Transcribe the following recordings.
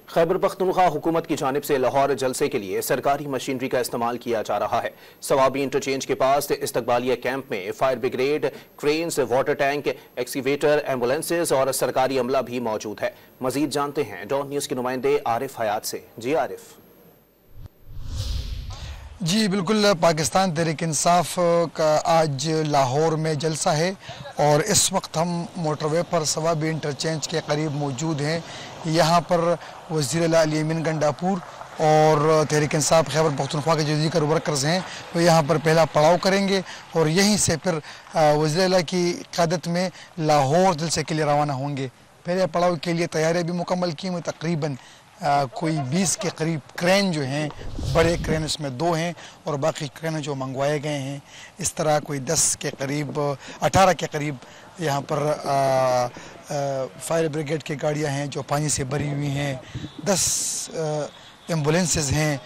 खैबर पख्तूनख्वा हुकूमत की जानिब से लाहौर जलसे के लिए सरकारी मशीनरी का इस्तेमाल किया जा रहा है। सवाबी इंटरचेंज के पास इस्तकबालिया कैंप में fire brigade, cranes, water tank, excavator, ambulances और सरकारी अमला भी मौजूद है। मजीद जानते हैं डॉन न्यूज़ के नुमाइंदे आरिफ हयात से। जी आरिफ। जी बिल्कुल, पाकिस्तान तहरीक इंसाफ का आज लाहौर में जलसा है और इस वक्त हम मोटरवे पर सवाबी इंटरचेंज के करीब मौजूद हैं। यहाँ पर वज़ीर अली अमीन गंडापुर और तहरीक इंसाफ खैबर पख्तूनख्वा के जो दीगर वर्कर्स हैं वो यहाँ पर पहला पड़ाव करेंगे और यहीं से फिर वज़ीर की क़यादत में लाहौर जलसे के लिए रवाना होंगे। पहले पड़ाव के लिए तैयारियाँ भी मुकम्मल की हुई, तकरीबन कोई 20 के करीब क्रेन जो हैं, बड़े क्रेन इसमें 2 हैं और बाकी क्रेन जो मंगवाए गए हैं। इस तरह कोई 10 के करीब 18 के करीब यहाँ पर फायर ब्रिगेड की गाड़ियाँ हैं जो पानी से भरी हुई हैं। 10 एम्बुलेंसेस हैं,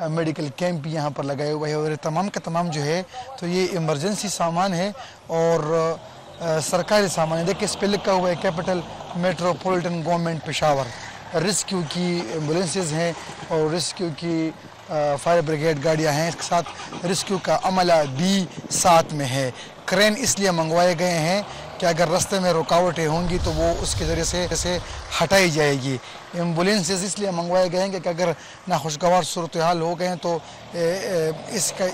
मेडिकल कैंप भी यहाँ पर लगाए हुए हैं और तमाम का तमाम जो है तो ये इमरजेंसी सामान है और सरकारी सामान है। देखिए इस पर लिखा हुआ है capital metropolitan government Peshawar. Rescue की एम्बुलेंसेस हैं और रेस्क्यू की फायर ब्रिगेड गाड़ियां हैं, इसके साथ रेस्क्यू का अमला भी साथ में है। क्रेन इसलिए मंगवाए गए हैं कि अगर रास्ते में रुकावटें होंगी तो वो उसके ज़रिए से हटाई जाएगी। एम्बुलेंसेस इसलिए मंगवाए गए हैं कि अगर नाखुशगवार सूरत हाल हो गए हैं तो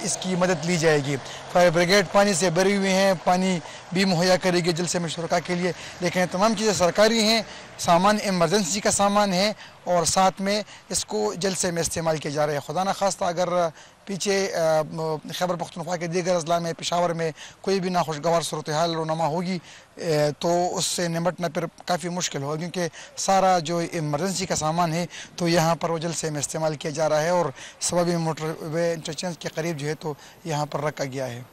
इसकी मदद ली जाएगी। फायर ब्रिगेड पानी से भरी हुई हैं, पानी भी मुहैया करेगी जलसे में शुरका के लिए, लेकिन तमाम चीज़ें सरकारी हैं, सामान इमरजेंसी का सामान है और साथ में इसको जलसे में इस्तेमाल किया जा रहा है। खुदा न खास्ता अगर पीछे खैबर पख्तूनख्वा के दीगर अजला में, पेशावर में कोई भी नाखुशगवार सूरत हाल रोनमा होगी तो उससे निपटना फिर काफ़ी मुश्किल होगा, क्योंकि सारा जो इमरजेंसी का सामान है तो यहाँ पर वो जलसे में इस्तेमाल किया जा रहा है और सवाबी मोटरवे इंटरचेंज के करीब जो है तो यहाँ पर रखा गया है।